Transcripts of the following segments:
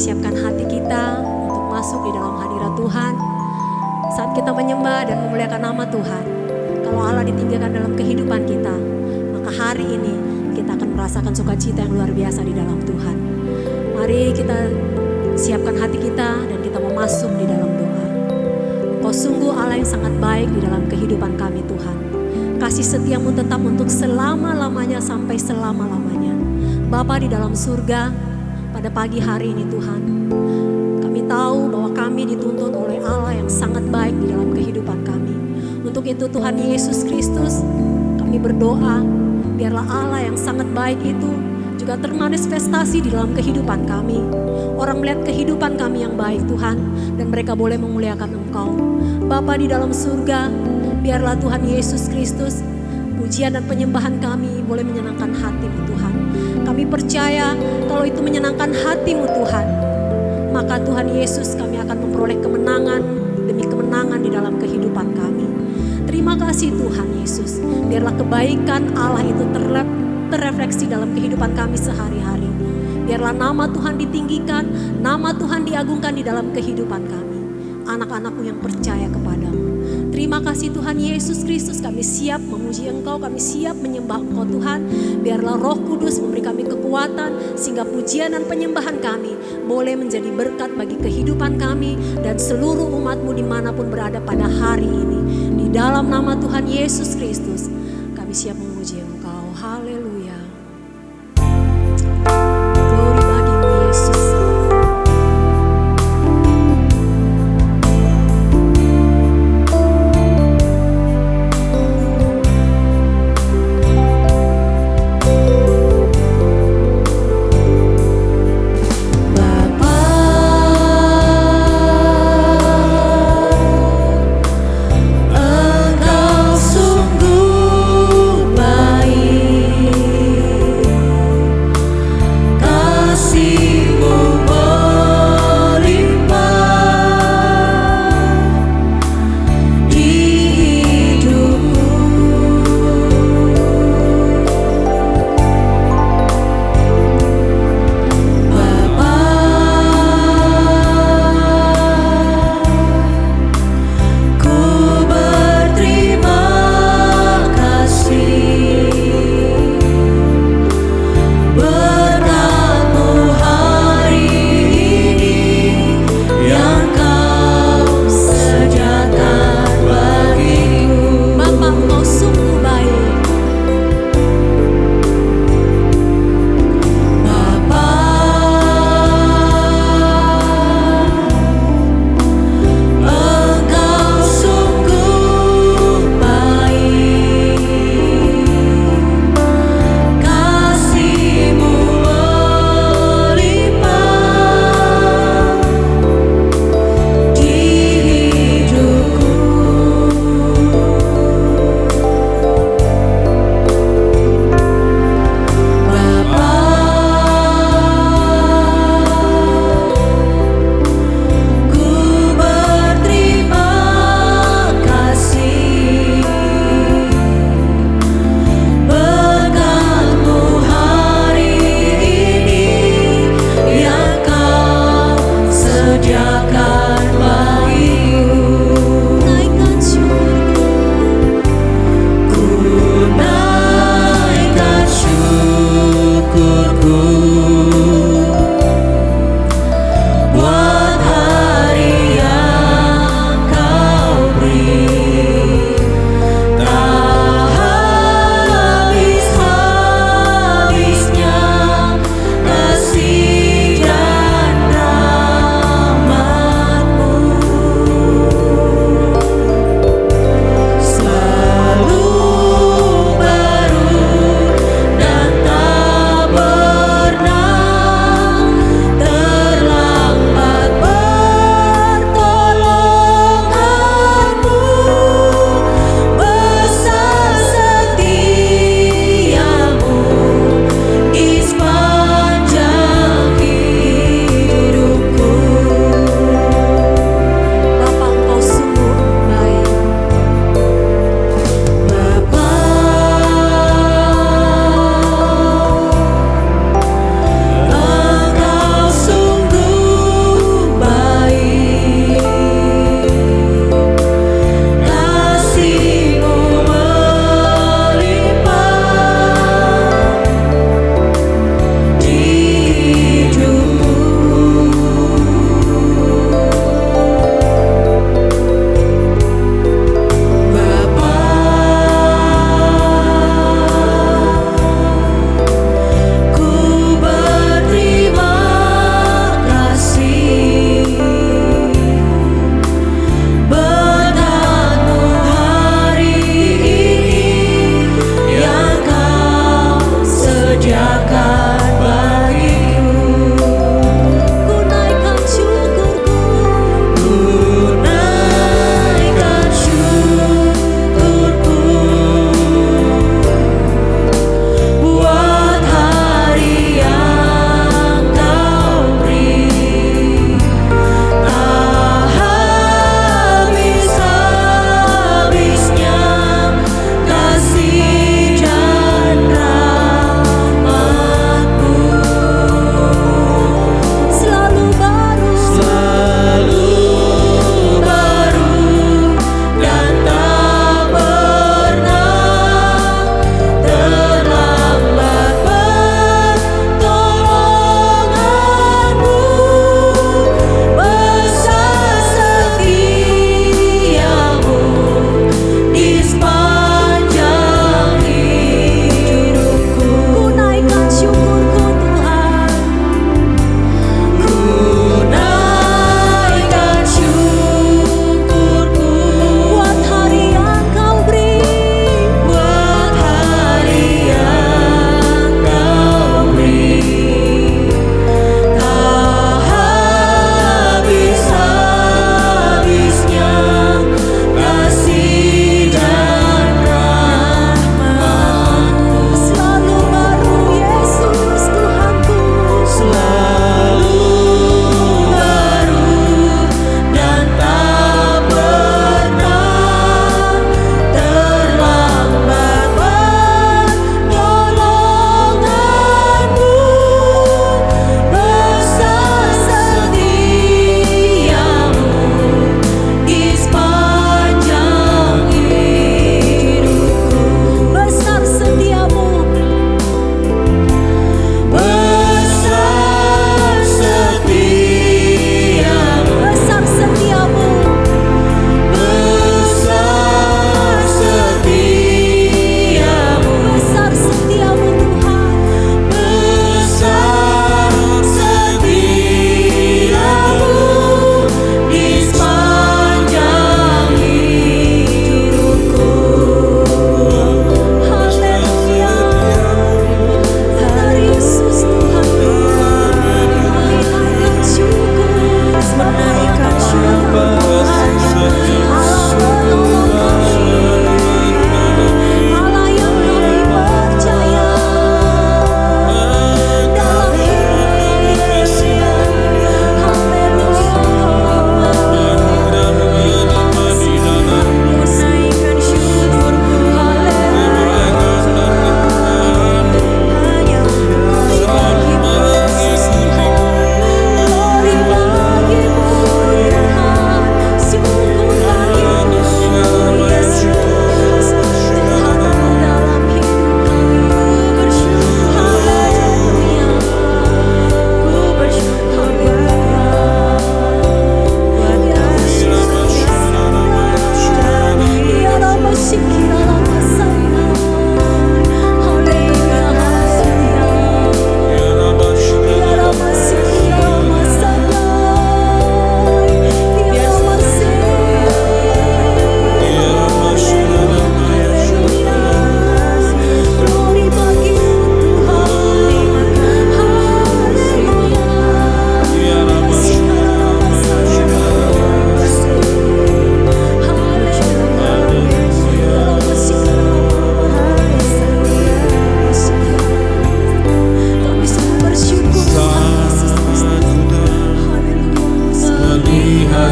siapkan hati kita untuk masuk di dalam hadirat Tuhan. Saat kita menyembah dan memuliakan nama Tuhan, kalau Allah ditinggikan dalam kehidupan kita, maka hari ini kita akan merasakan sukacita yang luar biasa di dalam Tuhan. Mari kita siapkan hati kita dan kita mau masuk di dalam doa. Engkau sungguh Allah yang sangat baik di dalam kehidupan kami Tuhan. Kasih setiamu tetap untuk selama-lamanya sampai selama-lamanya. Bapa di dalam surga, pada pagi hari ini Tuhan, kami tahu bahwa kami dituntun oleh Allah yang sangat baik di dalam kehidupan kami. Untuk itu Tuhan Yesus Kristus, kami berdoa, biarlah Allah yang sangat baik itu juga termanifestasi di dalam kehidupan kami. Orang melihat kehidupan kami yang baik Tuhan, dan mereka boleh memuliakan Engkau. Bapa di dalam surga, biarlah Tuhan Yesus Kristus, pujian dan penyembahan kami boleh menyenangkan hati-Mu Tuhan. Kami percaya kalau itu menyenangkan hati-Mu Tuhan, maka Tuhan Yesus kami akan memperoleh kemenangan demi kemenangan di dalam kehidupan kami. Terima kasih Tuhan Yesus, biarlah kebaikan Allah itu terrefleksi dalam kehidupan kami sehari-hari. Biarlah nama Tuhan ditinggikan, nama Tuhan diagungkan di dalam kehidupan kami, anak-anak-Mu yang percaya kepadamu. Terima kasih Tuhan Yesus Kristus, kami siap memuji Engkau, kami siap menyembah Engkau Tuhan. Biarlah Roh Kudus memberi kami kekuatan, sehingga pujian dan penyembahan kami boleh menjadi berkat bagi kehidupan kami dan seluruh umat-Mu dimanapun berada pada hari ini. Di dalam nama Tuhan Yesus Kristus, kami siap memuji Engkau. Haleluya. Glory bagi-Mu Yesus.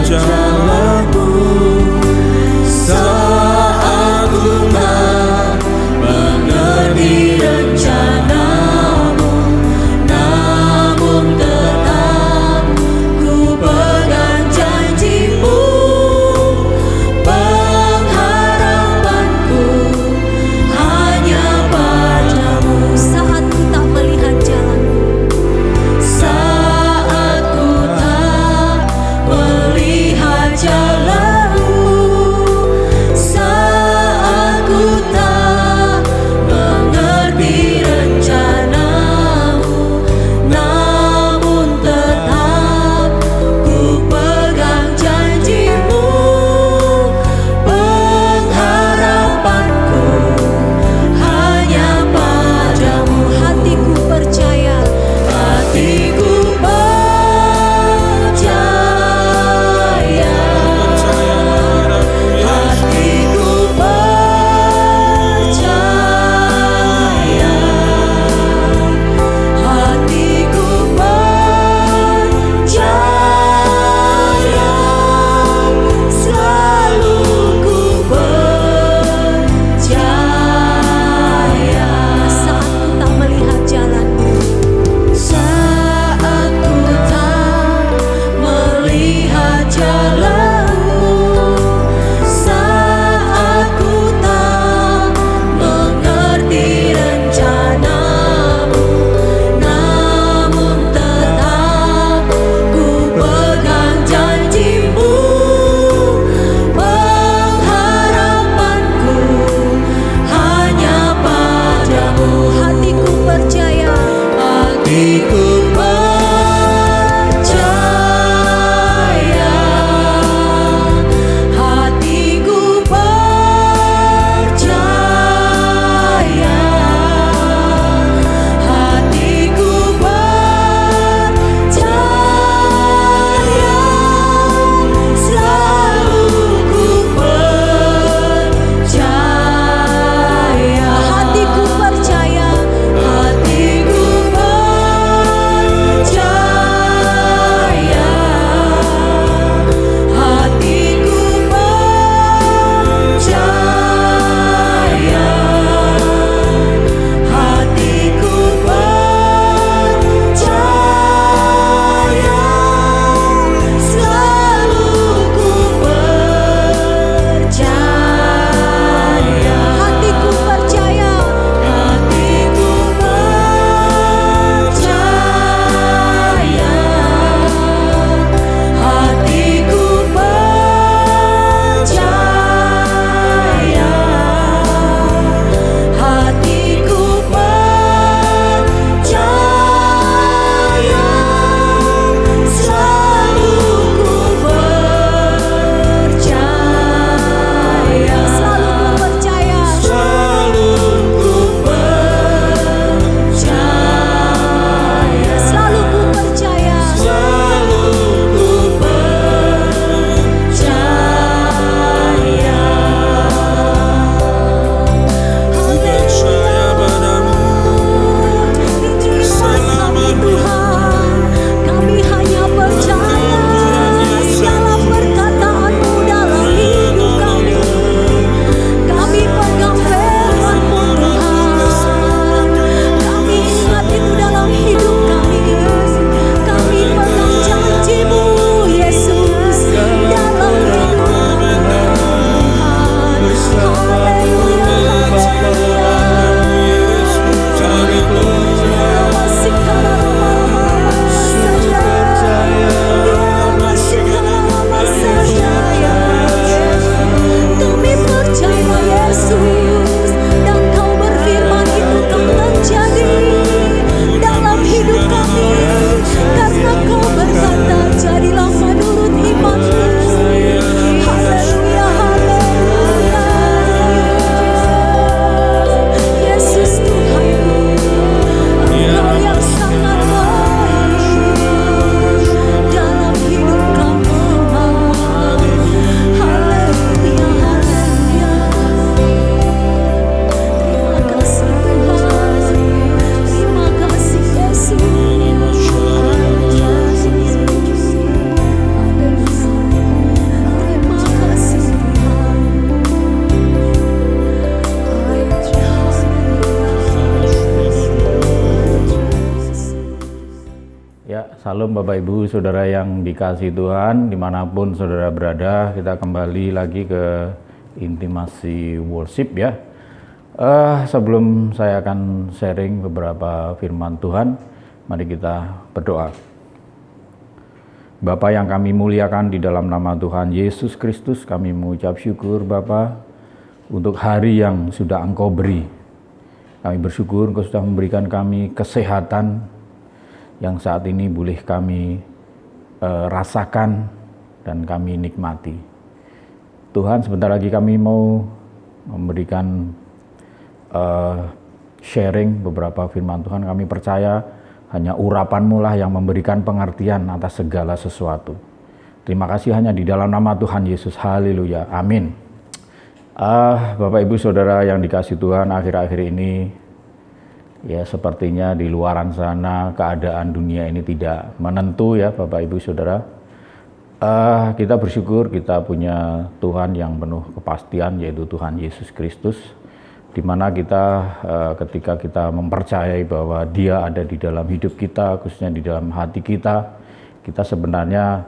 jalanmu. Saat ku tak mengerti rencanamu, namun tetap ku pegang janjimu. Pengharapanku hanya padamu. Saat ku tak melihat jalanmu, Saat ku tak melihat jalanmu, saat ku tak mengerti rencanamu, namun tetap ku pegang janjimu. Pengharapanku hanya padamu. hatiku percaya. Hatiku percaya, hatiku percaya, hatiku percaya, selalu ku percaya. Saat ku tak melihat jalanmu, Saat ku tak melihat jalanmu, saat ku tak mengerti rencanamu, namun tetap ku pegang janjimu. Pengharapanku hanya padamu. hatiku percaya. Hatiku percaya, Salam Bapak Ibu Saudara yang dikasihi Tuhan, dimanapun saudara berada, kita kembali lagi ke intimasi worship ya. Sebelum saya akan sharing beberapa firman Tuhan, mari kita berdoa. Bapa yang kami muliakan, di dalam nama Tuhan Yesus Kristus kami mengucap syukur Bapa untuk hari yang sudah Engkau beri. Kami bersyukur Engkau sudah memberikan kami kesehatan yang saat ini boleh kami rasakan dan kami nikmati. Tuhan, sebentar lagi kami mau memberikan sharing beberapa firman Tuhan. Kami percaya hanya urapan-Mu lah yang memberikan pengertian atas segala sesuatu. Terima kasih hanya di dalam nama Tuhan Yesus. Haleluya. Amin. Bapak Ibu Saudara yang dikasihi Tuhan, akhir-akhir ini ya sepertinya di luaran sana keadaan dunia ini tidak menentu ya Bapak Ibu Saudara. Kita bersyukur kita punya Tuhan yang penuh kepastian, yaitu Tuhan Yesus Kristus, di mana kita ketika kita mempercayai bahwa Dia ada di dalam hidup kita, khususnya di dalam hati kita, kita sebenarnya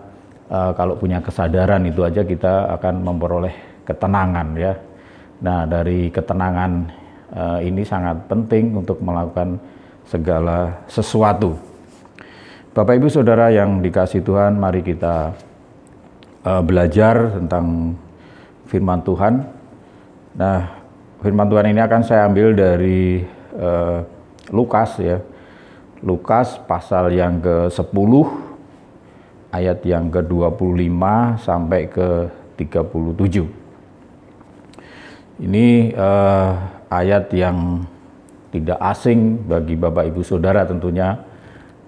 kalau punya kesadaran itu aja kita akan memperoleh ketenangan ya. Nah, dari ketenangan ini sangat penting untuk melakukan segala sesuatu. Bapak Ibu Saudara yang dikasihi Tuhan, mari kita belajar tentang firman Tuhan. Nah, firman Tuhan ini akan saya ambil dari Lukas ya. Lukas pasal yang ke-10 ayat yang ke-25 sampai ke-37. Ini ayat yang tidak asing bagi Bapak Ibu Saudara tentunya.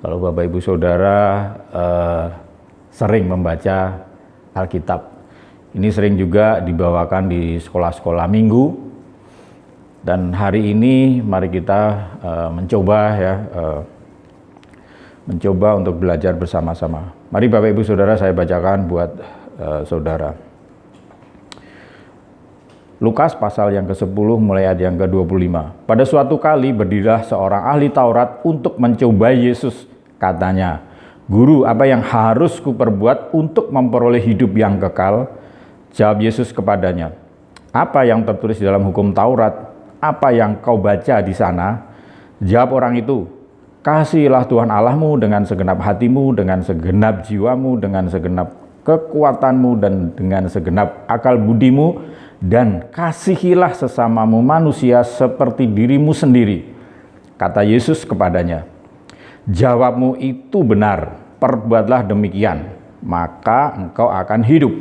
Kalau Bapak Ibu Saudara sering membaca Alkitab, ini sering juga dibawakan di sekolah-sekolah minggu. Dan hari ini mari kita mencoba ya, mencoba untuk belajar bersama-sama. Mari Bapak Ibu Saudara saya bacakan buat saudara. Lukas pasal yang ke-10 mulai ayat yang ke-25. Pada suatu kali berdirilah seorang ahli Taurat untuk mencoba Yesus. Katanya, "Guru, apa yang harus kuperbuat untuk memperoleh hidup yang kekal?" Jawab Yesus kepadanya, "Apa yang tertulis di dalam hukum Taurat? Apa yang kau baca di sana?" Jawab orang itu, "Kasihilah Tuhan Allahmu dengan segenap hatimu, dengan segenap jiwamu, dengan segenap kekuatanmu, dan dengan segenap akal budimu, dan kasihilah sesamamu manusia seperti dirimu sendiri." Kata Yesus kepadanya, "Jawabmu itu benar, perbuatlah demikian, maka engkau akan hidup."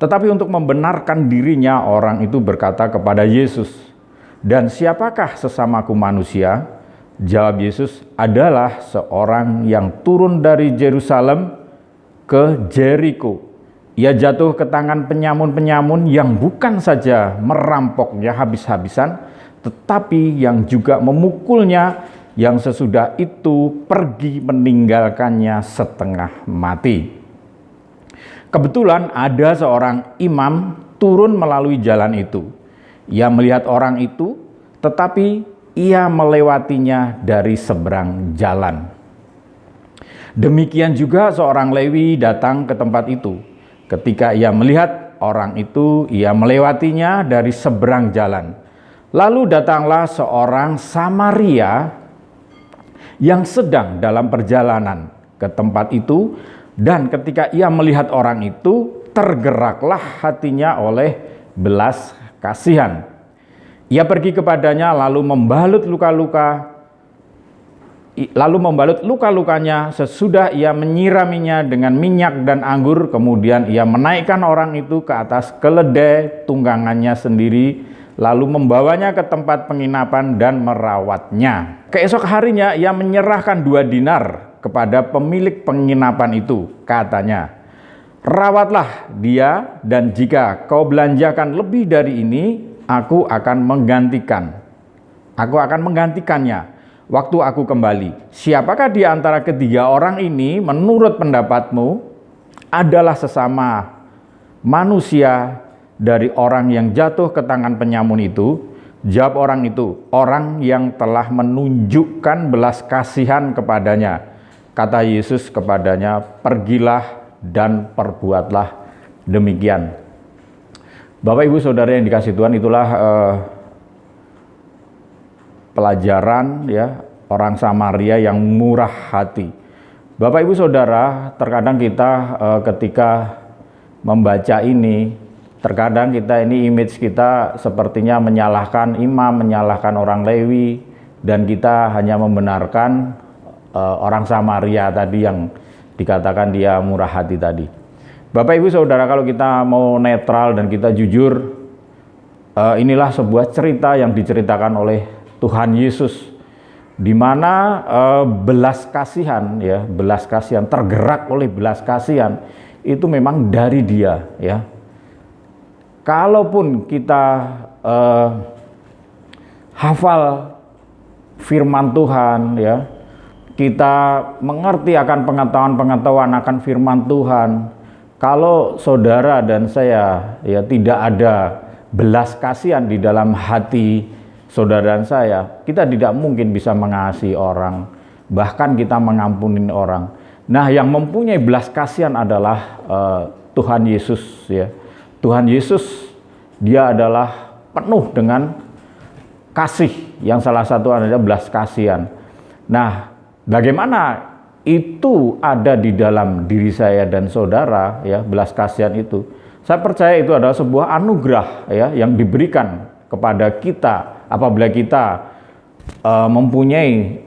Tetapi untuk membenarkan dirinya, orang itu berkata kepada Yesus, "Dan siapakah sesamaku manusia?" Jawab Yesus, "Adalah seorang yang turun dari Yerusalem ke Jeriko. Ia jatuh ke tangan penyamun-penyamun yang bukan saja merampoknya habis-habisan, tetapi yang juga memukulnya, yang sesudah itu pergi meninggalkannya setengah mati. Kebetulan ada seorang imam turun melalui jalan itu. Ia melihat orang itu, tetapi ia melewatinya dari seberang jalan. Demikian juga seorang Lewi datang ke tempat itu. Ketika ia melihat orang itu, ia melewatinya dari seberang jalan. Lalu datanglah seorang Samaria yang sedang dalam perjalanan ke tempat itu, dan ketika ia melihat orang itu, tergeraklah hatinya oleh belas kasihan. Ia pergi kepadanya lalu membalut luka-lukanya. Sesudah ia menyiraminya dengan minyak dan anggur, kemudian ia menaikkan orang itu ke atas keledai tunggangannya sendiri, lalu membawanya ke tempat penginapan dan merawatnya. Keesok harinya ia menyerahkan 2 dinar kepada pemilik penginapan itu. Katanya, "Rawatlah dia, dan jika kau belanjakan lebih dari ini, aku akan menggantikannya waktu aku kembali. Siapakah di antara ketiga orang ini menurut pendapatmu adalah sesama manusia dari orang yang jatuh ke tangan penyamun itu?" Jawab orang itu, "Orang yang telah menunjukkan belas kasihan kepadanya." kata Yesus kepadanya, "Pergilah dan perbuatlah demikian." Bapak Ibu Saudara yang dikasihi Tuhan, itulah pelajaran ya orang Samaria yang murah hati. Bapak Ibu Saudara, terkadang kita ketika membaca ini, terkadang kita ini image kita sepertinya menyalahkan imam, menyalahkan orang Lewi, dan kita hanya membenarkan orang Samaria tadi yang dikatakan dia murah hati tadi. Bapak Ibu Saudara, kalau kita mau netral dan kita jujur, inilah sebuah cerita yang diceritakan oleh Tuhan Yesus, di mana belas kasihan ya, belas kasihan, tergerak oleh belas kasihan itu memang dari Dia ya. Kalaupun kita hafal firman Tuhan ya, kita mengerti akan pengetahuan akan firman Tuhan, kalau saudara dan saya ya tidak ada belas kasihan di dalam hati saudara dan saya, kita tidak mungkin bisa mengasihi orang, bahkan kita mengampuni orang. Nah, yang mempunyai belas kasihan adalah Tuhan Yesus ya. Tuhan Yesus, Dia adalah penuh dengan kasih, yang salah satu adalah belas kasihan. Nah, bagaimana itu ada di dalam diri saya dan saudara ya, belas kasihan itu. Saya percaya itu adalah sebuah anugerah ya yang diberikan kepada kita apabila kita mempunyai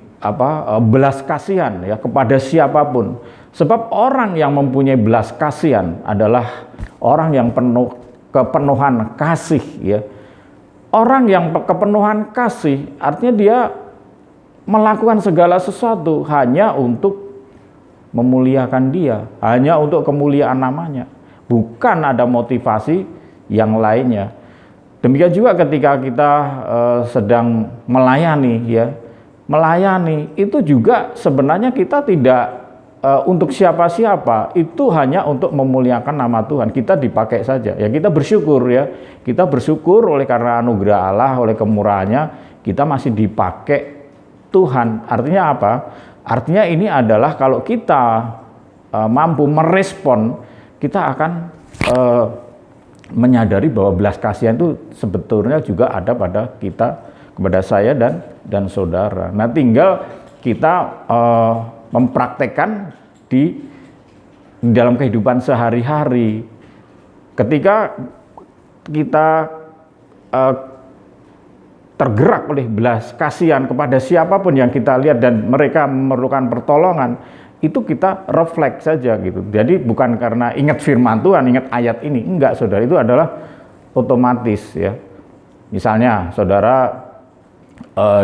belas kasihan ya kepada siapapun. Sebab orang yang mempunyai belas kasihan adalah orang yang penuh kepenuhan kasih ya. Orang yang kepenuhan kasih artinya dia melakukan segala sesuatu hanya untuk memuliakan Dia, hanya untuk kemuliaan namanya, bukan ada motivasi yang lainnya. Demikian juga ketika kita sedang melayani ya, melayani itu juga sebenarnya kita tidak untuk siapa-siapa, itu hanya untuk memuliakan nama Tuhan. Kita dipakai saja ya, kita bersyukur ya, kita bersyukur oleh karena anugerah Allah, oleh kemurahannya kita masih dipakai Tuhan. Artinya apa? Artinya ini adalah kalau kita mampu merespon, kita akan menyadari bahwa belas kasihan itu sebetulnya juga ada pada kita, kepada saya dan saudara. Nah, tinggal kita mempraktekkan di dalam kehidupan sehari-hari. Ketika kita tergerak oleh belas kasihan kepada siapapun yang kita lihat dan mereka memerlukan pertolongan, itu kita refleks saja gitu. Jadi bukan karena ingat firman Tuhan, ingat ayat ini, enggak saudara, itu adalah otomatis ya. Misalnya saudara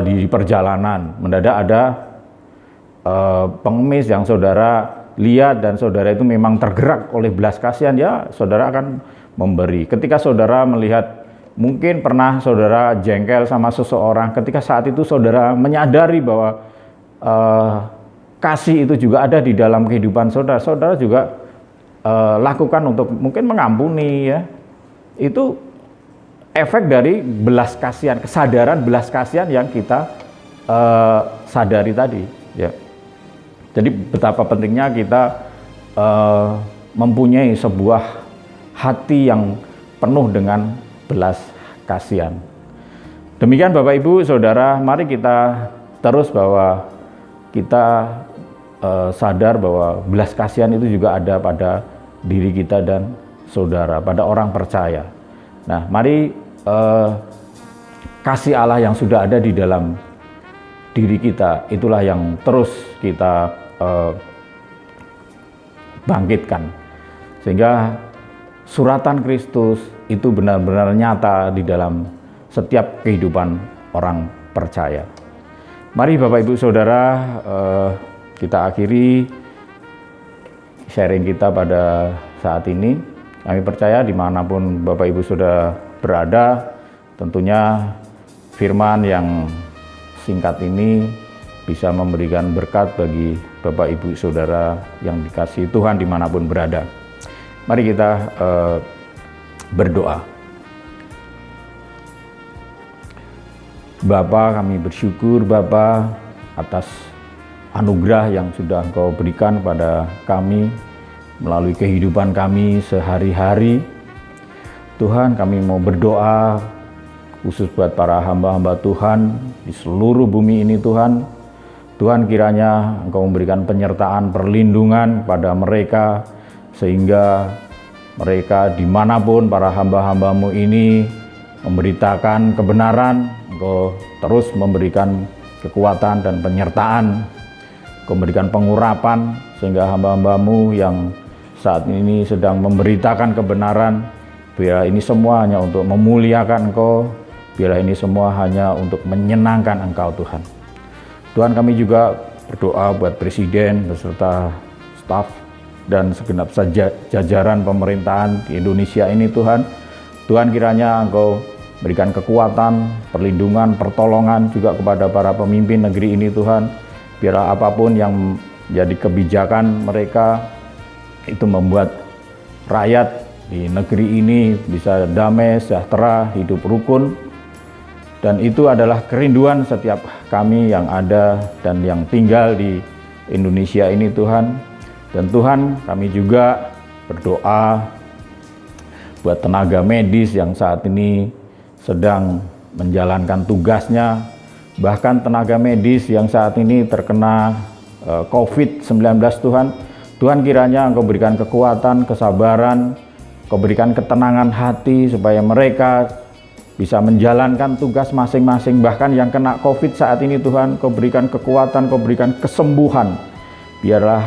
di perjalanan mendadak ada pengemis yang saudara lihat dan saudara itu memang tergerak oleh belas kasihan, ya saudara akan memberi. Ketika saudara melihat, mungkin pernah saudara jengkel sama seseorang, ketika saat itu saudara menyadari bahwa kasih itu juga ada di dalam kehidupan saudara, saudara juga lakukan untuk mungkin mengampuni ya. Itu efek dari belas kasihan, kesadaran belas kasihan yang kita sadari tadi ya. Jadi betapa pentingnya kita mempunyai sebuah hati yang penuh dengan belas kasihan. Demikian Bapak Ibu Saudara, mari kita terus bahwa kita sadar bahwa belas kasihan itu juga ada pada diri kita dan saudara, pada orang percaya. Nah, mari kasih Allah yang sudah ada di dalam diri kita, itulah yang terus kita bangkitkan, sehingga suratan Kristus itu benar-benar nyata di dalam setiap kehidupan orang percaya. Mari Bapak Ibu Saudara, kita akhiri sharing kita pada saat ini. Kami percaya dimanapun Bapak Ibu sudah berada, tentunya firman yang singkat ini bisa memberikan berkat bagi Bapak Ibu Saudara yang dikasihi Tuhan dimanapun berada. Mari kita berdoa. Bapa, kami bersyukur Bapa atas anugerah yang sudah Engkau berikan pada kami melalui kehidupan kami sehari-hari. Tuhan, kami mau berdoa khusus buat para hamba-hamba Tuhan di seluruh bumi ini Tuhan. Tuhan, kiranya Engkau memberikan penyertaan, perlindungan pada mereka, sehingga mereka dimanapun para hamba-hambamu ini memberitakan kebenaran, Engkau terus memberikan kekuatan dan penyertaan, Engkau memberikan pengurapan, sehingga hamba-hambamu yang saat ini sedang memberitakan kebenaran, biarlah ini semua hanya untuk memuliakan Engkau, biarlah ini semua hanya untuk menyenangkan Engkau Tuhan. Tuhan, kami juga berdoa buat Presiden beserta staf dan segenap jajaran pemerintahan di Indonesia ini Tuhan. Tuhan, kiranya Engkau berikan kekuatan, perlindungan, pertolongan juga kepada para pemimpin negeri ini Tuhan. Biarlah apapun yang menjadi kebijakan mereka itu membuat rakyat di negeri ini bisa damai, sejahtera, hidup rukun. Dan itu adalah kerinduan setiap kami yang ada dan yang tinggal di Indonesia ini Tuhan. Dan Tuhan, kami juga berdoa buat tenaga medis yang saat ini sedang menjalankan tugasnya. Bahkan tenaga medis yang saat ini terkena COVID-19 Tuhan. Tuhan, kiranya Engkau berikan kekuatan, kesabaran, Engkau berikan ketenangan hati supaya mereka bisa menjalankan tugas masing-masing. Bahkan yang kena COVID saat ini Tuhan, Engkau berikan kekuatan, Engkau berikan kesembuhan. Biarlah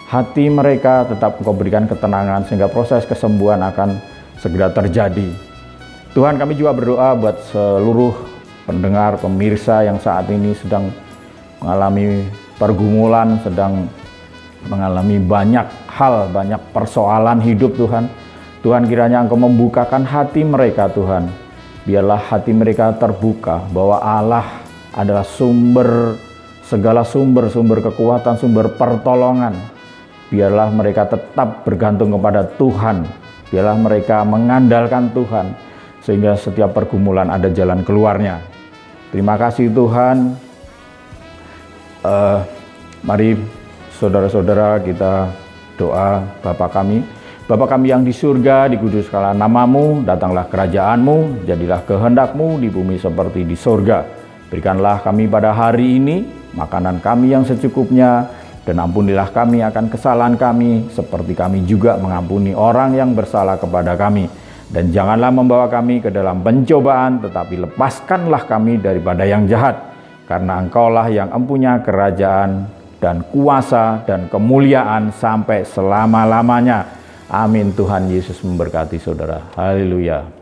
hati mereka tetap Engkau berikan ketenangan sehingga proses kesembuhan akan segera terjadi. Tuhan, kami juga berdoa buat seluruh pendengar, pemirsa yang saat ini sedang mengalami pergumulan, sedang mengalami banyak hal, banyak persoalan hidup Tuhan. Tuhan, kiranya Engkau membukakan hati mereka Tuhan. Biarlah hati mereka terbuka bahwa Allah adalah segala sumber kekuatan, sumber pertolongan. Biarlah mereka tetap bergantung kepada Tuhan. Biarlah mereka mengandalkan Tuhan, sehingga setiap pergumulan ada jalan keluarnya. Terima kasih Tuhan. Mari saudara-saudara kita doa. Bapa kami yang di surga, dikuduskanlah namamu, datanglah kerajaanmu, jadilah kehendakmu di bumi seperti di surga. Berikanlah kami pada hari ini makanan kami yang secukupnya, dan ampunilah kami akan kesalahan kami, seperti kami juga mengampuni orang yang bersalah kepada kami. Dan janganlah membawa kami ke dalam pencobaan, tetapi lepaskanlah kami daripada yang jahat. Karena Engkaulah yang empunya kerajaan dan kuasa dan kemuliaan sampai selama-lamanya. Amin. Tuhan Yesus memberkati saudara. Haleluya.